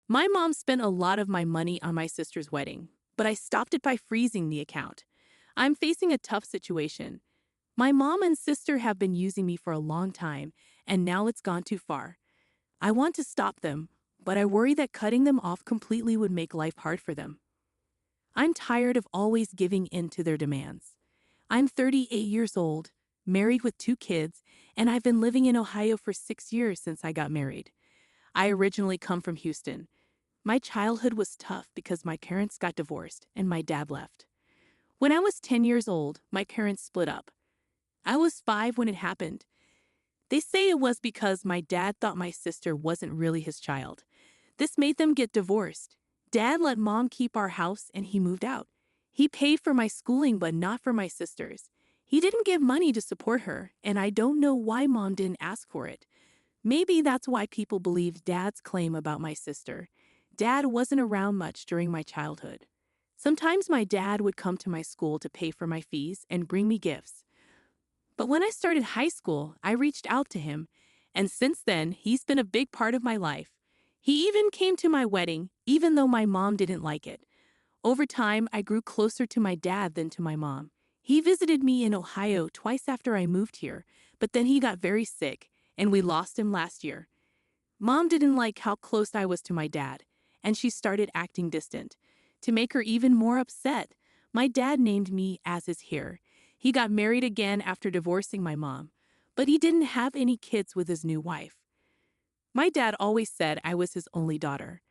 My mom spent a lot of my money on my sister's wedding, but I stopped it by freezing the account. I'm facing a tough situation. My mom and sister have been using me for a long time, and now it's gone too far. I want to stop them, but I worry that cutting them off completely would make life hard for them. I'm tired of always giving in to their demands. I'm 38 years old, married with 2 kids, and I've been living in Ohio for 6 years since I got married. I originally come from Houston. My childhood was tough because my parents got divorced and my dad left. When I was 10 years old, my parents split up. I was 5 when it happened. They say it was because my dad thought my sister wasn't really his child. This made them get divorced. Dad let mom keep our house and he moved out. He paid for my schooling but not for my sister's. He didn't give money to support her, and I don't know why mom didn't ask for it. Maybe that's why people believed Dad's claim about my sister. Dad wasn't around much during my childhood. Sometimes my dad would come to my school to pay for my fees and bring me gifts. But when I started high school, I reached out to him, and since then, he's been a big part of my life. He even came to my wedding, even though my mom didn't like it. Over time, I grew closer to my dad than to my mom. He visited me in Ohio twice after I moved here, but then he got very sick, and we lost him last year. Mom didn't like how close I was to my dad, and she started acting distant. To make her even more upset, my dad named me as his heir. He got married again after divorcing my mom, but he didn't have any kids with his new wife. My dad always said I was his only daughter.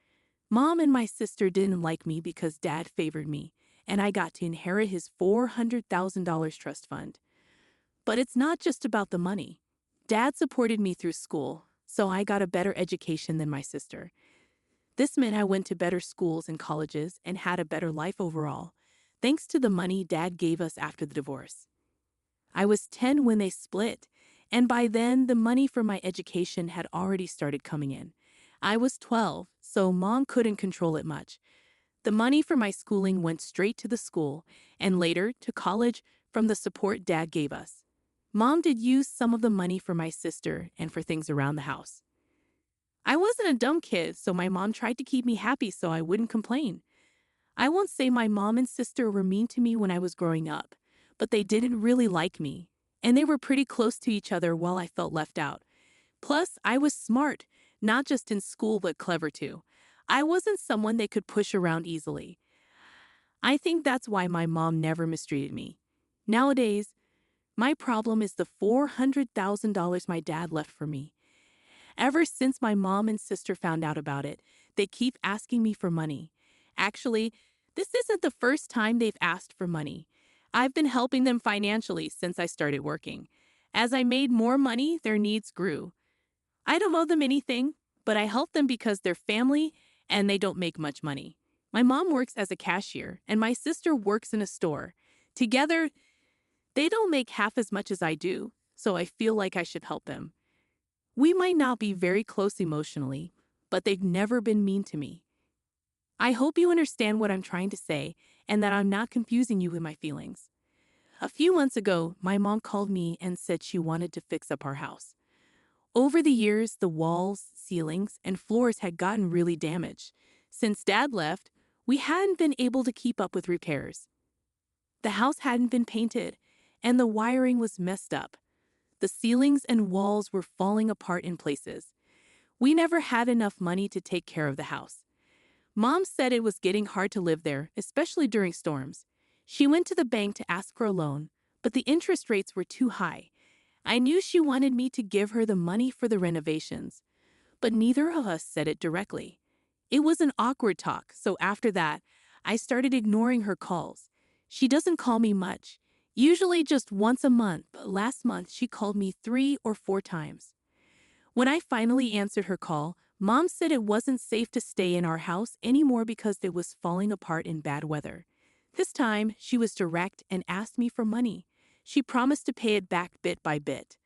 Mom and my sister didn't like me because dad favored me, and I got to inherit his $400,000 trust fund. But it's not just about the money. Dad supported me through school, so I got a better education than my sister. This meant I went to better schools and colleges and had a better life overall, thanks to the money Dad gave us after the divorce. I was 10 when they split, and by then the money for my education had already started coming in. I was 12, so Mom couldn't control it much. The money for my schooling went straight to the school, and later to college from the support Dad gave us. Mom did use some of the money for my sister and for things around the house. I wasn't a dumb kid, so my mom tried to keep me happy so I wouldn't complain. I won't say my mom and sister were mean to me when I was growing up, but they didn't really like me, and they were pretty close to each other while I felt left out. Plus, I was smart, not just in school but clever too. I wasn't someone they could push around easily. I think that's why my mom never mistreated me. Nowadays, my problem is the $400,000 my dad left for me. Ever since my mom and sister found out about it, they keep asking me for money. Actually, this isn't the first time they've asked for money. I've been helping them financially since I started working. As I made more money, their needs grew. I don't owe them anything, but I help them because they're family and they don't make much money. My mom works as a cashier and my sister works in a store. Together, they don't make half as much as I do, so I feel like I should help them. We might not be very close emotionally, but they've never been mean to me. I hope you understand what I'm trying to say and that I'm not confusing you with my feelings. A few months ago, my mom called me and said she wanted to fix up our house. Over the years, the walls, ceilings, and floors had gotten really damaged. Since Dad left, we hadn't been able to keep up with repairs. The house hadn't been painted, and the wiring was messed up. The ceilings and walls were falling apart in places. We never had enough money to take care of the house. Mom said it was getting hard to live there, especially during storms. She went to the bank to ask for a loan, but the interest rates were too high. I knew she wanted me to give her the money for the renovations, but neither of us said it directly. It was an awkward talk, so after that, I started ignoring her calls. She doesn't call me much, usually just once a month, but last month she called me 3 or 4 times. When I finally answered her call, Mom said it wasn't safe to stay in our house anymore because it was falling apart in bad weather. This time, she was direct and asked me for money. She promised to pay it back bit by bit.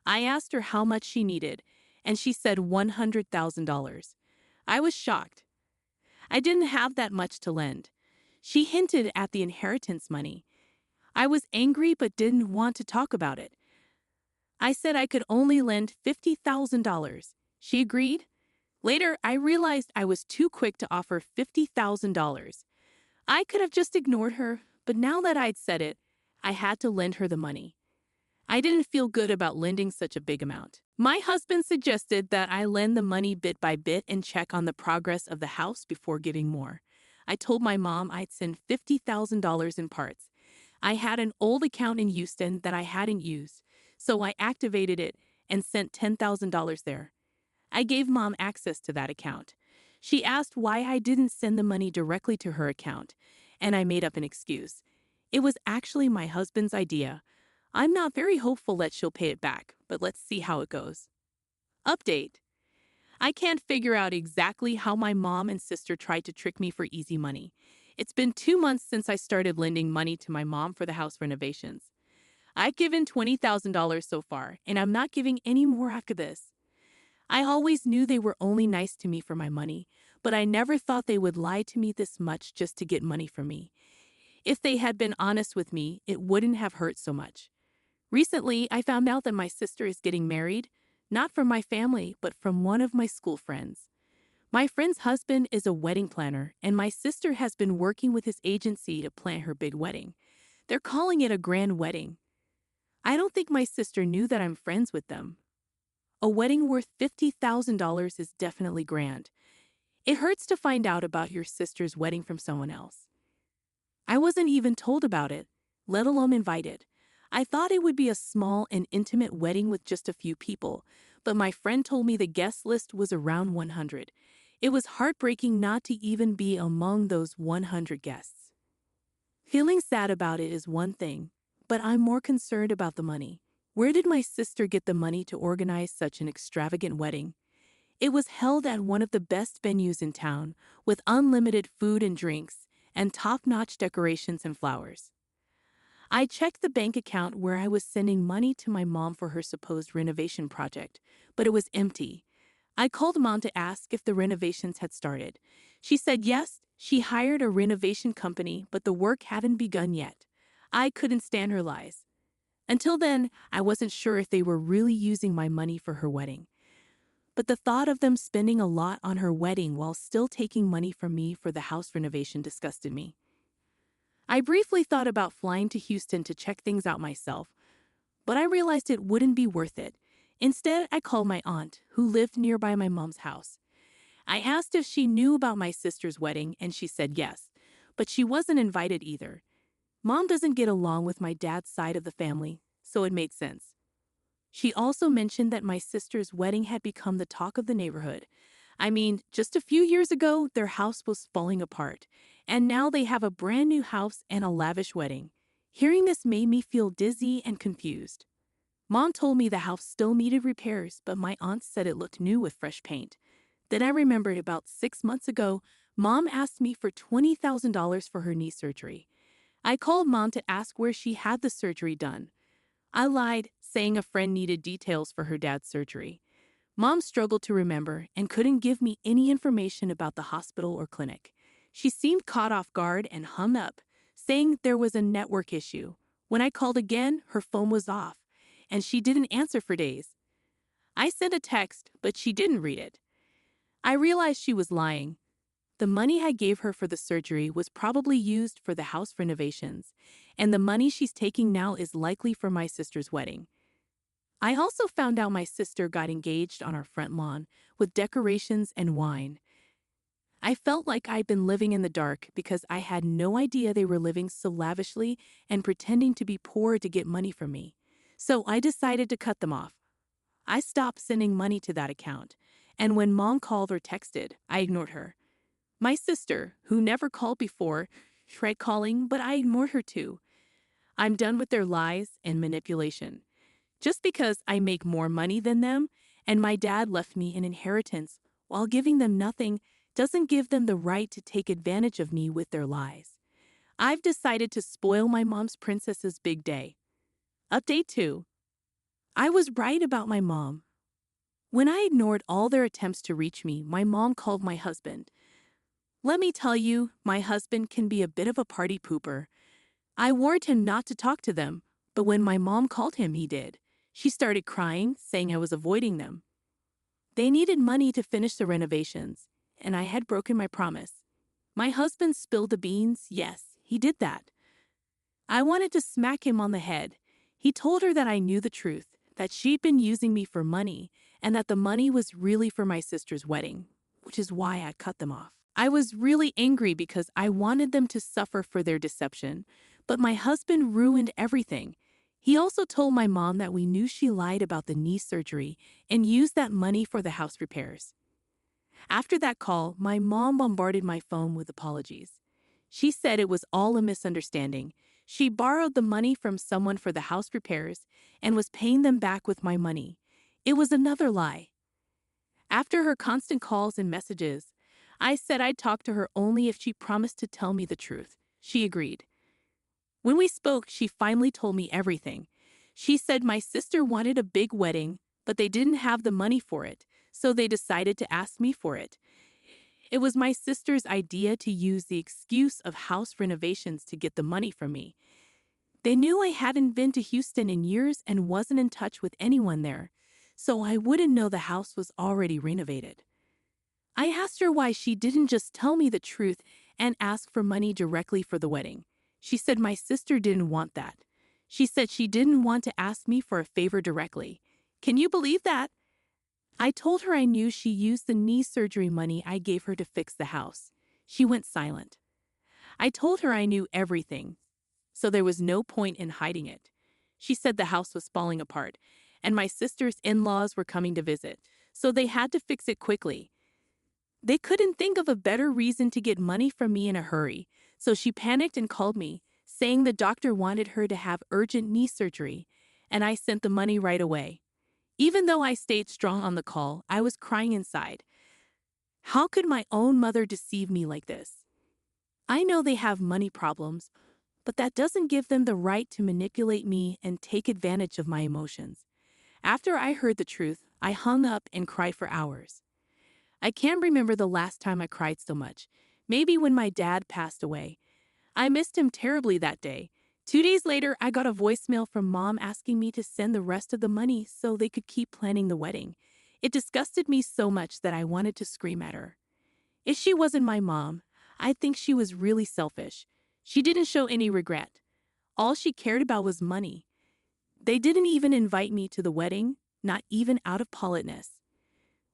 I asked her how much she needed, and she said $100,000. I was shocked. I didn't have that much to lend. She hinted at the inheritance money. I was angry but didn't want to talk about it. I said I could only lend $50,000. She agreed. Later, I realized I was too quick to offer $50,000. I could have just ignored her, but now that I'd said it, I had to lend her the money. I didn't feel good about lending such a big amount. My husband suggested that I lend the money bit by bit and check on the progress of the house before giving more. I told my mom I'd send $50,000 in parts. I had an old account in Houston that I hadn't used, so I activated it and sent $10,000 there. I gave Mom access to that account. She asked why I didn't send the money directly to her account, and I made up an excuse. It was actually my husband's idea. I'm not very hopeful that she'll pay it back, but let's see how it goes. Update. I can't figure out exactly how my mom and sister tried to trick me for easy money. It's been 2 months since I started lending money to my mom for the house renovations. I've given $20,000 so far, and I'm not giving any more after this. I always knew they were only nice to me for my money, but I never thought they would lie to me this much just to get money from me. If they had been honest with me, it wouldn't have hurt so much. Recently, I found out that my sister is getting married, not from my family, but from one of my school friends. My friend's husband is a wedding planner, and my sister has been working with his agency to plan her big wedding. They're calling it a grand wedding. I don't think my sister knew that I'm friends with them. A wedding worth $50,000 is definitely grand. It hurts to find out about your sister's wedding from someone else. I wasn't even told about it, let alone invited. I thought it would be a small and intimate wedding with just a few people, but my friend told me the guest list was around 100. It was heartbreaking not to even be among those 100 guests. Feeling sad about it is one thing, but I'm more concerned about the money. Where did my sister get the money to organize such an extravagant wedding? It was held at one of the best venues in town, with unlimited food and drinks, and top-notch decorations and flowers. I checked the bank account where I was sending money to my mom for her supposed renovation project, but it was empty. I called Mom to ask if the renovations had started. She said yes, she hired a renovation company, but the work hadn't begun yet. I couldn't stand her lies. Until then, I wasn't sure if they were really using my money for her wedding. But the thought of them spending a lot on her wedding while still taking money from me for the house renovation disgusted me. I briefly thought about flying to Houston to check things out myself, but I realized it wouldn't be worth it. Instead, I called my aunt, who lived nearby my mom's house. I asked if she knew about my sister's wedding, and she said yes, but she wasn't invited either. Mom doesn't get along with my dad's side of the family, so it made sense. She also mentioned that my sister's wedding had become the talk of the neighborhood. I mean, just a few years ago, their house was falling apart, and now they have a brand new house and a lavish wedding. Hearing this made me feel dizzy and confused. Mom told me the house still needed repairs, but my aunt said it looked new with fresh paint. Then I remembered about 6 months ago, Mom asked me for $20,000 for her knee surgery. I called Mom to ask where she had the surgery done. I lied, saying a friend needed details for her dad's surgery. Mom struggled to remember and couldn't give me any information about the hospital or clinic. She seemed caught off guard and hung up, saying there was a network issue. When I called again, her phone was off, and she didn't answer for days. I sent a text, but she didn't read it. I realized she was lying. The money I gave her for the surgery was probably used for the house renovations, and the money she's taking now is likely for my sister's wedding. I also found out my sister got engaged on our front lawn with decorations and wine. I felt like I'd been living in the dark because I had no idea they were living so lavishly and pretending to be poor to get money from me. So I decided to cut them off. I stopped sending money to that account, and when Mom called or texted, I ignored her. My sister, who never called before, tried calling, but I ignored her too. I'm done with their lies and manipulation. Just because I make more money than them, and my dad left me an inheritance while giving them nothing, doesn't give them the right to take advantage of me with their lies. I've decided to spoil my mom's princess's big day. Update 2. I was right about my mom. When I ignored all their attempts to reach me, my mom called my husband. Let me tell you, my husband can be a bit of a party pooper. I warned him not to talk to them, but when my mom called him, he did. She started crying, saying I was avoiding them. They needed money to finish the renovations, and I had broken my promise. My husband spilled the beans. Yes, he did that. I wanted to smack him on the head. He told her that I knew the truth, that she'd been using me for money, and that the money was really for my sister's wedding, which is why I cut them off. I was really angry because I wanted them to suffer for their deception, but my husband ruined everything. He also told my mom that we knew she lied about the knee surgery and used that money for the house repairs. After that call, my mom bombarded my phone with apologies. She said it was all a misunderstanding. She borrowed the money from someone for the house repairs and was paying them back with my money. It was another lie. After her constant calls and messages, I said I'd talk to her only if she promised to tell me the truth. She agreed. When we spoke, she finally told me everything. She said my sister wanted a big wedding, but they didn't have the money for it, so they decided to ask me for it. It was my sister's idea to use the excuse of house renovations to get the money from me. They knew I hadn't been to Houston in years and wasn't in touch with anyone there, so I wouldn't know the house was already renovated. I asked her why she didn't just tell me the truth and ask for money directly for the wedding. She said my sister didn't want that. She said she didn't want to ask me for a favor directly. Can you believe that? I told her I knew she used the knee surgery money I gave her to fix the house. She went silent. I told her I knew everything, so there was no point in hiding it. She said the house was falling apart, and my sister's in-laws were coming to visit, so they had to fix it quickly. They couldn't think of a better reason to get money from me in a hurry, so she panicked and called me, saying the doctor wanted her to have urgent knee surgery, and I sent the money right away. Even though I stayed strong on the call, I was crying inside. How could my own mother deceive me like this? I know they have money problems, but that doesn't give them the right to manipulate me and take advantage of my emotions. After I heard the truth, I hung up and cried for hours. I can't remember the last time I cried so much. Maybe when my dad passed away. I missed him terribly that day. 2 days later, I got a voicemail from Mom asking me to send the rest of the money so they could keep planning the wedding. It disgusted me so much that I wanted to scream at her. If she wasn't my mom, I think she was really selfish. She didn't show any regret. All she cared about was money. They didn't even invite me to the wedding, not even out of politeness.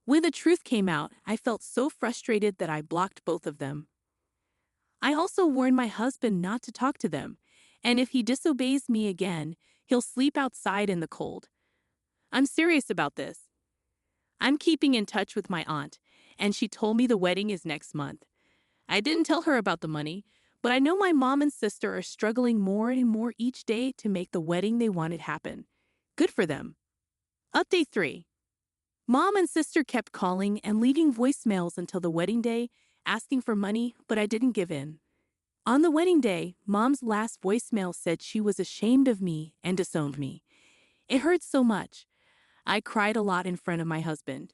When the truth came out, I felt so frustrated that I blocked both of them. I also warned my husband not to talk to them, and if he disobeys me again, he'll sleep outside in the cold. I'm serious about this. I'm keeping in touch with my aunt, and she told me the wedding is next month. I didn't tell her about the money, but I know my mom and sister are struggling more and more each day to make the wedding they wanted happen. Good for them. Update 3. Mom and sister kept calling and leaving voicemails until the wedding day, asking for money, but I didn't give in. On the wedding day, Mom's last voicemail said she was ashamed of me and disowned me. It hurt so much. I cried a lot in front of my husband.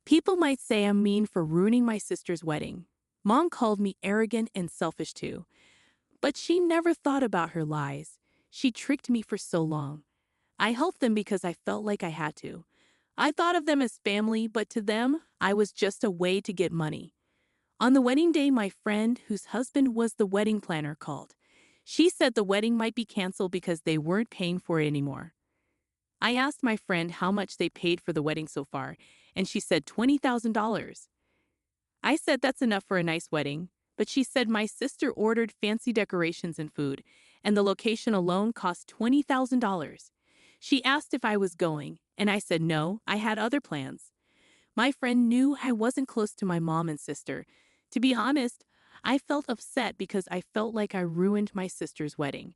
People might say I'm mean for ruining my sister's wedding. Mom called me arrogant and selfish too. But she never thought about her lies. She tricked me for so long. I helped them because I felt like I had to. I thought of them as family, but to them, I was just a way to get money. On the wedding day, my friend, whose husband was the wedding planner, called. She said the wedding might be canceled because they weren't paying for it anymore. I asked my friend how much they paid for the wedding so far, and she said $20,000. I said that's enough for a nice wedding, but she said my sister ordered fancy decorations and food, and the location alone cost $20,000. She asked if I was going, and I said no, I had other plans. My friend knew I wasn't close to my mom and sister. To be honest, I felt upset because I felt like I ruined my sister's wedding.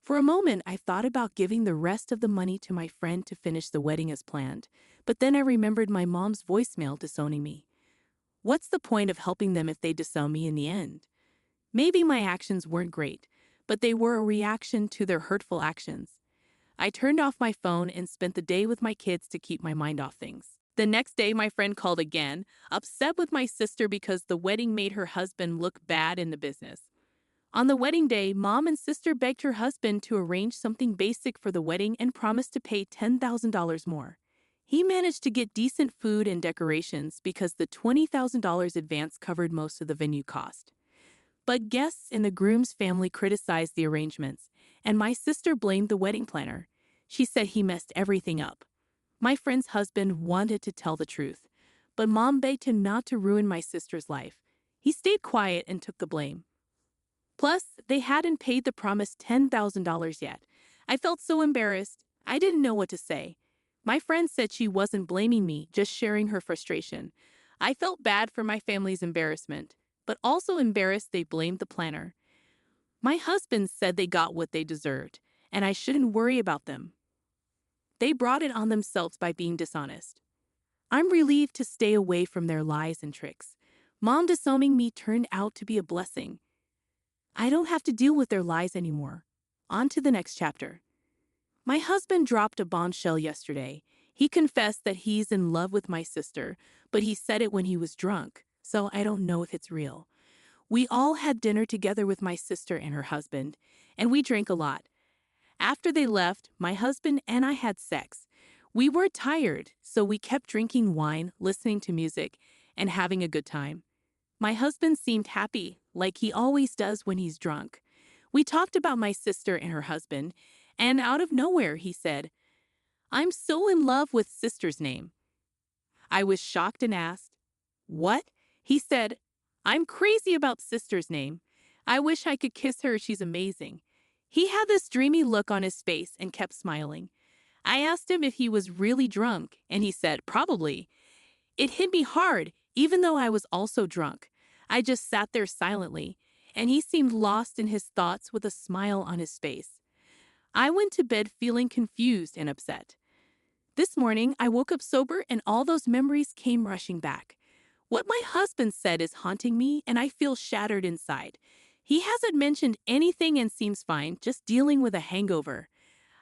For a moment, I thought about giving the rest of the money to my friend to finish the wedding as planned, but then I remembered my mom's voicemail disowning me. What's the point of helping them if they disown me in the end? Maybe my actions weren't great, but they were a reaction to their hurtful actions. I turned off my phone and spent the day with my kids to keep my mind off things. The next day, my friend called again, upset with my sister because the wedding made her husband look bad in the business. On the wedding day, Mom and sister begged her husband to arrange something basic for the wedding and promised to pay $10,000 more. He managed to get decent food and decorations because the $20,000 advance covered most of the venue cost. But guests in the groom's family criticized the arrangements, and my sister blamed the wedding planner. She said he messed everything up. My friend's husband wanted to tell the truth, but Mom begged him not to ruin my sister's life. He stayed quiet and took the blame. Plus, they hadn't paid the promised $10,000 yet. I felt so embarrassed. I didn't know what to say. My friend said she wasn't blaming me, just sharing her frustration. I felt bad for my family's embarrassment, but also embarrassed they blamed the planner. My husband said they got what they deserved, and I shouldn't worry about them. They brought it on themselves by being dishonest. I'm relieved to stay away from their lies and tricks. Mom disowning me turned out to be a blessing. I don't have to deal with their lies anymore. On to the next chapter. My husband dropped a bombshell yesterday. He confessed that he's in love with my sister, but he said it when he was drunk, so I don't know if it's real. We all had dinner together with my sister and her husband, and we drank a lot. After they left, my husband and I had sex. We were tired, so we kept drinking wine, listening to music, and having a good time. My husband seemed happy, like he always does when he's drunk. We talked about my sister and her husband, and out of nowhere he said, "I'm so in love with sister's name." I was shocked and asked, "What?" He said, "I'm crazy about sister's name. I wish I could kiss her, she's amazing." He had this dreamy look on his face and kept smiling. I asked him if he was really drunk, and he said, "Probably." It hit me hard, even though I was also drunk. I just sat there silently, and he seemed lost in his thoughts with a smile on his face. I went to bed feeling confused and upset. This morning, I woke up sober and all those memories came rushing back. What my husband said is haunting me, and I feel shattered inside. He hasn't mentioned anything and seems fine, just dealing with a hangover.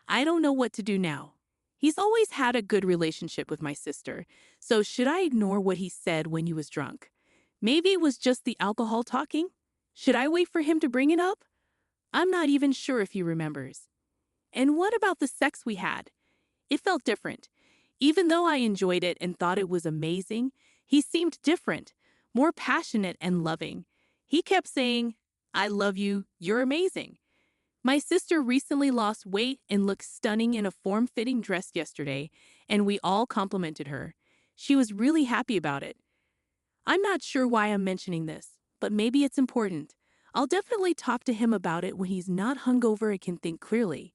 I don't know what to do now. He's always had a good relationship with my sister, so should I ignore what he said when he was drunk? Maybe it was just the alcohol talking? Should I wait for him to bring it up? I'm not even sure if he remembers. And what about the sex we had? It felt different. Even though I enjoyed it and thought it was amazing, he seemed different, more passionate and loving. He kept saying, "I love you, you're amazing." My sister recently lost weight and looked stunning in a form-fitting dress yesterday, and we all complimented her. She was really happy about it. I'm not sure why I'm mentioning this, but maybe it's important. I'll definitely talk to him about it when he's not hungover and can think clearly.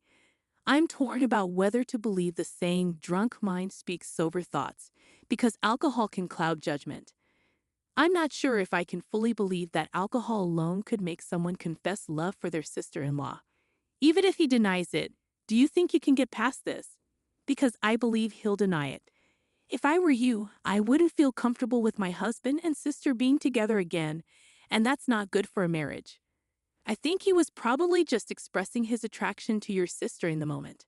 I'm torn about whether to believe the saying, "drunk mind speaks sober thoughts," because alcohol can cloud judgment. I'm not sure if I can fully believe that alcohol alone could make someone confess love for their sister-in-law. Even if he denies it, do you think you can get past this? Because I believe he'll deny it. If I were you, I wouldn't feel comfortable with my husband and sister being together again, and that's not good for a marriage. I think he was probably just expressing his attraction to your sister in the moment.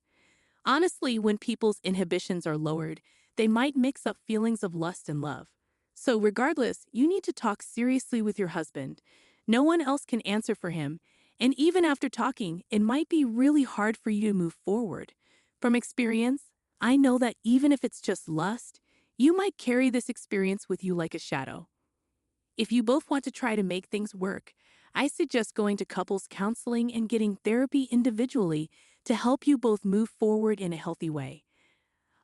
Honestly, when people's inhibitions are lowered, they might mix up feelings of lust and love. So regardless, you need to talk seriously with your husband. No one else can answer for him, and even after talking, it might be really hard for you to move forward. From experience, I know that even if it's just lust, you might carry this experience with you like a shadow. If you both want to try to make things work, I suggest going to couples counseling and getting therapy individually to help you both move forward in a healthy way.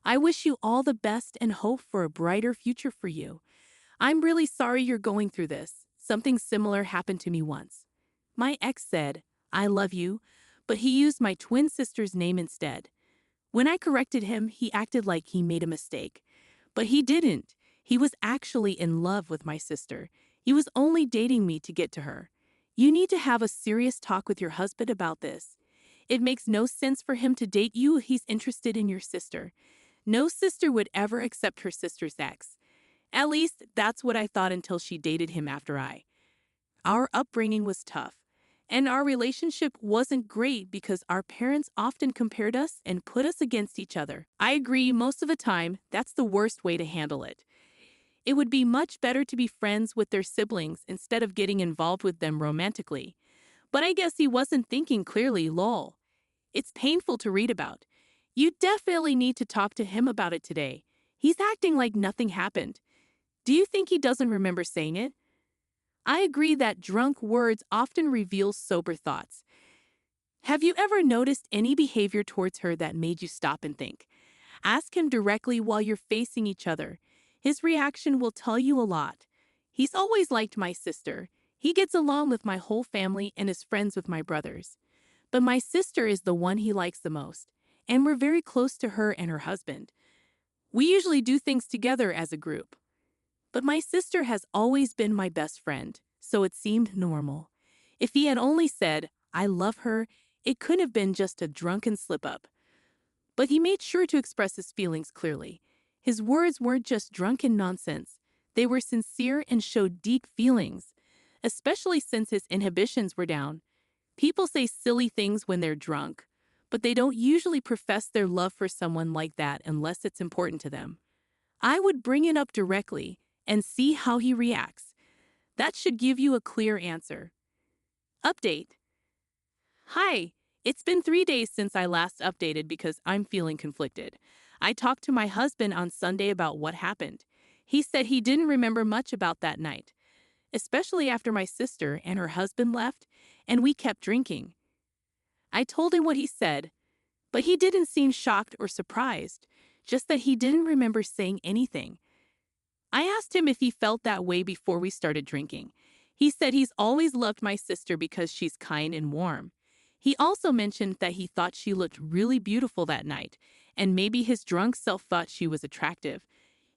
I wish you all the best and hope for a brighter future for you. I'm really sorry you're going through this. Something similar happened to me once. My ex said, "I love you," but he used my twin sister's name instead. When I corrected him, he acted like he made a mistake. But he didn't. He was actually in love with my sister. He was only dating me to get to her. You need to have a serious talk with your husband about this. It makes no sense for him to date you if he's interested in your sister. No sister would ever accept her sister's ex. At least, that's what I thought until she dated him after I. Our upbringing was tough, and our relationship wasn't great because our parents often compared us and put us against each other. I agree, most of the time, that's the worst way to handle it. It would be much better to be friends with their siblings instead of getting involved with them romantically. But I guess he wasn't thinking clearly, lol. It's painful to read about. You definitely need to talk to him about it today. He's acting like nothing happened. Do you think he doesn't remember saying it? I agree that drunk words often reveal sober thoughts. Have you ever noticed any behavior towards her that made you stop and think? Ask him directly while you're facing each other. His reaction will tell you a lot. He's always liked my sister. He gets along with my whole family and is friends with my brothers. But my sister is the one he likes the most, and we're very close to her and her husband. We usually do things together as a group. But my sister has always been my best friend, so it seemed normal. If he had only said, "I love her," it could have been just a drunken slip-up. But he made sure to express his feelings clearly. His words weren't just drunken nonsense. They were sincere and showed deep feelings, especially since his inhibitions were down. People say silly things when they're drunk, but they don't usually profess their love for someone like that unless it's important to them. I would bring it up directly and see how he reacts. That should give you a clear answer. Update. Hi, it's been 3 days since I last updated because I'm feeling conflicted. I talked to my husband on Sunday about what happened. He said he didn't remember much about that night, especially after my sister and her husband left and we kept drinking. I told him what he said, but he didn't seem shocked or surprised, just that he didn't remember saying anything. I asked him if he felt that way before we started drinking. He said he's always loved my sister because she's kind and warm. He also mentioned that he thought she looked really beautiful that night, and maybe his drunk self thought she was attractive.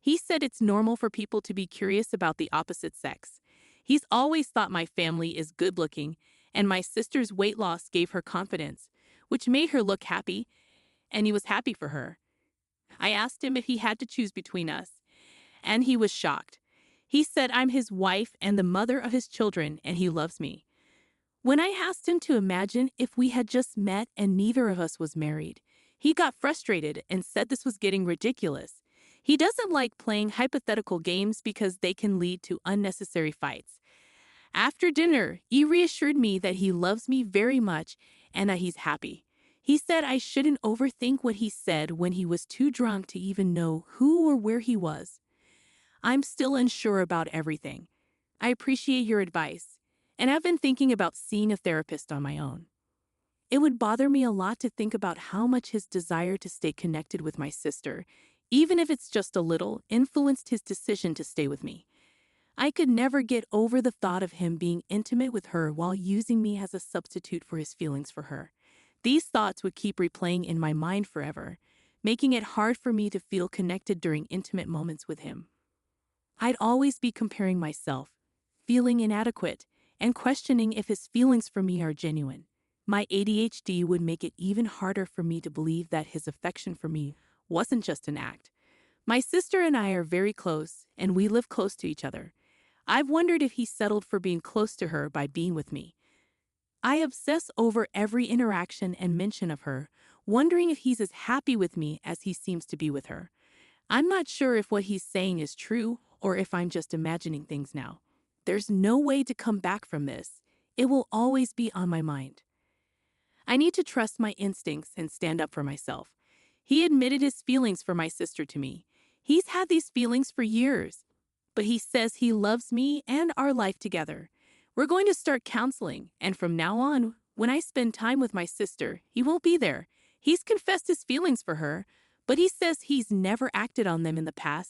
He said it's normal for people to be curious about the opposite sex. He's always thought my family is good-looking, and my sister's weight loss gave her confidence, which made her look happy, and he was happy for her. I asked him if he had to choose between us, and he was shocked. He said I'm his wife and the mother of his children, and he loves me. When I asked him to imagine if we had just met and neither of us was married, he got frustrated and said this was getting ridiculous. He doesn't like playing hypothetical games because they can lead to unnecessary fights. After dinner, he reassured me that he loves me very much and that he's happy. He said I shouldn't overthink what he said when he was too drunk to even know who or where he was. I'm still unsure about everything. I appreciate your advice, and I've been thinking about seeing a therapist on my own. It would bother me a lot to think about how much his desire to stay connected with my sister, even if it's just a little, influenced his decision to stay with me. I could never get over the thought of him being intimate with her while using me as a substitute for his feelings for her. These thoughts would keep replaying in my mind forever, making it hard for me to feel connected during intimate moments with him. I'd always be comparing myself, feeling inadequate, and questioning if his feelings for me are genuine. My ADHD would make it even harder for me to believe that his affection for me wasn't just an act. My sister and I are very close, and we live close to each other. I've wondered if he settled for being close to her by being with me. I obsess over every interaction and mention of her, wondering if he's as happy with me as he seems to be with her. I'm not sure if what he's saying is true or if I'm just imagining things now. There's no way to come back from this. It will always be on my mind. I need to trust my instincts and stand up for myself. He admitted his feelings for my sister to me. He's had these feelings for years, but he says he loves me and our life together. We're going to start counseling, and from now on, when I spend time with my sister, he won't be there. He's confessed his feelings for her, but he says he's never acted on them in the past